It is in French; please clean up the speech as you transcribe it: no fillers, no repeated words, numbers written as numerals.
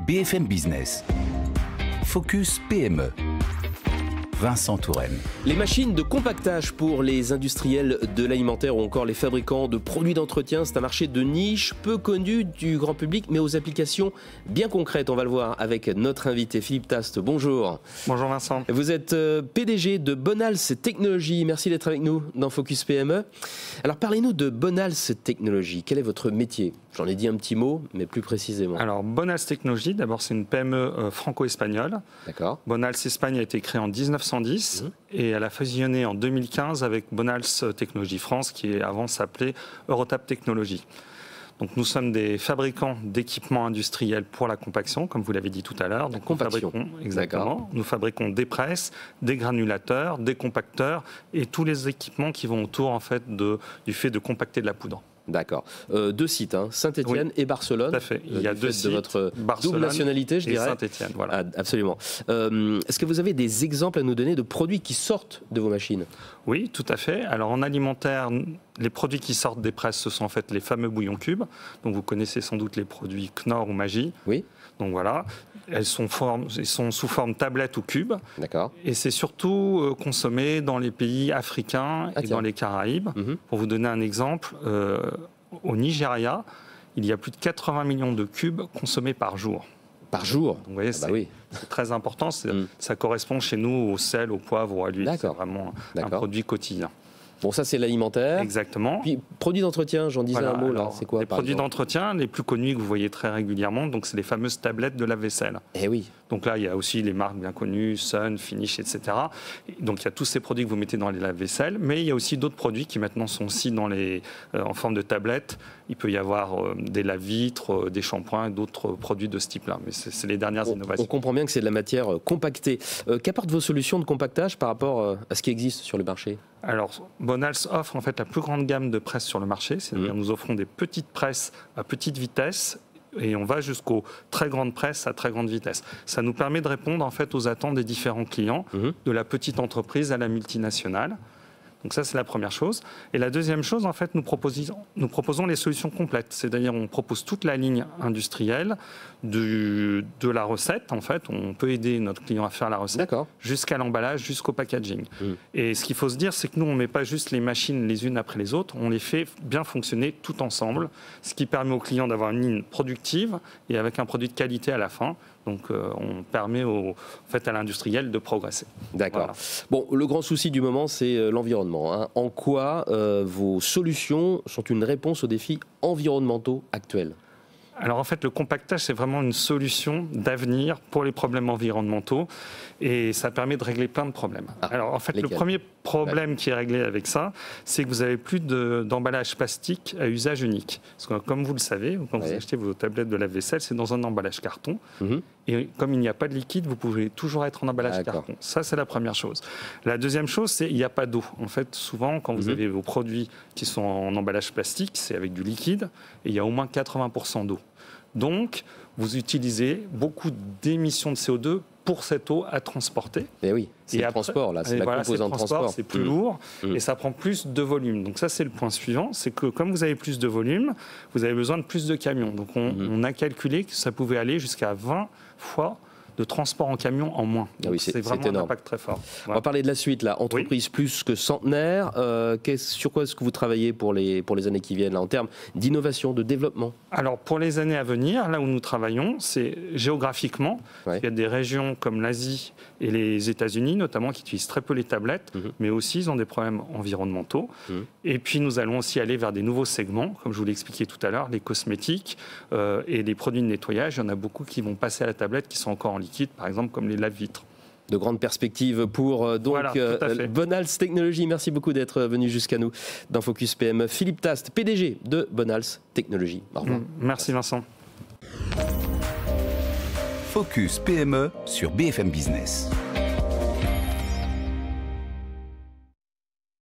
BFM Business. Focus PME. Vincent Touraine. Les machines de compactage pour les industriels de l'alimentaire ou encore les fabricants de produits d'entretien, c'est un marché de niche peu connu du grand public, mais aux applications bien concrètes. On va le voir avec notre invité Philippe Tast. Bonjour. Bonjour Vincent. Vous êtes PDG de Bonals Technologies. Merci d'être avec nous dans Focus PME. Alors parlez-nous de Bonals Technologies. Quel est votre métier? J'en ai dit un petit mot, mais plus précisément. Alors Bonals Technologies, d'abord c'est une PME franco-espagnole. D'accord. Bonals Espagne a été créée en 1910 et elle a fusionné en 2015 avec Bonals Technologies France, qui avant s'appelait Eurotap Technologies. Donc nous sommes des fabricants d'équipements industriels pour la compaction, comme vous l'avez dit tout à l'heure. Donc compaction. Exactement. Nous fabriquons des presses, des granulateurs, des compacteurs et tous les équipements qui vont autour en fait du fait de compacter de la poudre. D'accord. Deux sites, Saint-Étienne et Barcelone. Tout à fait. Il y a deux sites, de votre Barcelone double nationalité, je dirais. Saint-Étienne, voilà. Ah, absolument. Est-ce que vous avez des exemples à nous donner de produits qui sortent de vos machines? Oui, tout à fait. Alors en alimentaire, les produits qui sortent des presses, ce sont en fait les fameux bouillons cubes. Donc vous connaissez sans doute les produits Knorr ou Maggi. Oui. Donc voilà, elles sont sous forme tablette ou cube. D'accord. Et c'est surtout consommé dans les pays africains et dans les Caraïbes. Pour vous donner un exemple, au Nigeria, il y a plus de 80 millions de cubes consommés par jour. Par jour? Donc, vous voyez, c'est très important. Ça correspond chez nous au sel, au poivre, à l'huile. C'est vraiment un produit quotidien. Bon, ça c'est l'alimentaire. Exactement. Puis produits d'entretien, j'en disais un mot là. C'est quoi? Les produits d'entretien, les plus connus que vous voyez très régulièrement, donc c'est les fameuses tablettes de lave-vaisselle. Eh oui. Donc là, il y a aussi les marques bien connues, Sun, Finish, etc. Donc il y a tous ces produits que vous mettez dans les lave-vaisselle, mais il y a aussi d'autres produits qui maintenant sont aussi en forme de tablettes. Il peut y avoir des lave-vitres, des shampoings, d'autres produits de ce type-là. Mais c'est les dernières innovations. On comprend bien que c'est de la matière compactée. Qu'apportent vos solutions de compactage par rapport à ce qui existe sur le marché? Alors, Bonals offre en fait la plus grande gamme de presses sur le marché. C'est-à-dire nous offrons des petites presses à petite vitesse et on va jusqu'aux très grandes presses à très grande vitesse. Ça nous permet de répondre en fait aux attentes des différents clients, de la petite entreprise à la multinationale. Donc ça, c'est la première chose. Et la deuxième chose, en fait, nous proposons les solutions complètes. C'est-à-dire, on propose toute la ligne industrielle de la recette. En fait, on peut aider notre client à faire la recette jusqu'à l'emballage, jusqu'au packaging. Et ce qu'il faut se dire, c'est que nous, on ne met pas juste les machines les unes après les autres. On les fait bien fonctionner tout ensemble, ce qui permet au client d'avoir une ligne productive et avec un produit de qualité à la fin. Donc, on permet à l'industriel de progresser. D'accord. Voilà. Bon, le grand souci du moment, c'est l'environnement. En quoi vos solutions sont une réponse aux défis environnementaux actuels? Alors en fait, le compactage, c'est vraiment une solution d'avenir pour les problèmes environnementaux et ça permet de régler plein de problèmes. Alors en fait, le premier problème qui est réglé avec ça, c'est que vous n'avez plus d'emballage plastique à usage unique. Parce que comme vous le savez, quand vous achetez vos tablettes de lave-vaisselle, c'est dans un emballage carton. Et comme il n'y a pas de liquide, vous pouvez toujours être en emballage carton. Ça, c'est la première chose. La deuxième chose, c'est qu'il n'y a pas d'eau. En fait, souvent, quand vous avez vos produits qui sont en emballage plastique, c'est avec du liquide et il y a au moins 80% d'eau. Donc, vous utilisez beaucoup d'émissions de CO2 pour cette eau à transporter. Et oui, c'est le transport, là, c'est la composante transport. C'est plus lourd et ça prend plus de volume. Donc ça, c'est le point suivant, c'est que comme vous avez plus de volume, vous avez besoin de plus de camions. Donc on a calculé que ça pouvait aller jusqu'à 20 fois de transport en camion en moins. Donc c'est vraiment un impact très fort. Voilà. On va parler de la suite, là. Entreprise plus que centenaire. Sur quoi est-ce que vous travaillez pour les années qui viennent, là, en termes d'innovation, de développement? Alors, pour les années à venir, là où nous travaillons, c'est géographiquement. Il y a des régions comme l'Asie et les États-Unis, notamment, qui utilisent très peu les tablettes, mais aussi ils ont des problèmes environnementaux. Et puis, nous allons aussi aller vers des nouveaux segments, comme je vous l'ai expliqué tout à l'heure, les cosmétiques et les produits de nettoyage. Il y en a beaucoup qui vont passer à la tablette, qui sont encore en liquide, par exemple, comme les lave-vitres. De grandes perspectives pour Bonals Technologies. Merci beaucoup d'être venu jusqu'à nous dans Focus PME. Philippe Tast, PDG de Bonals Technologies. Au revoir. Merci Vincent. Focus PME sur BFM Business.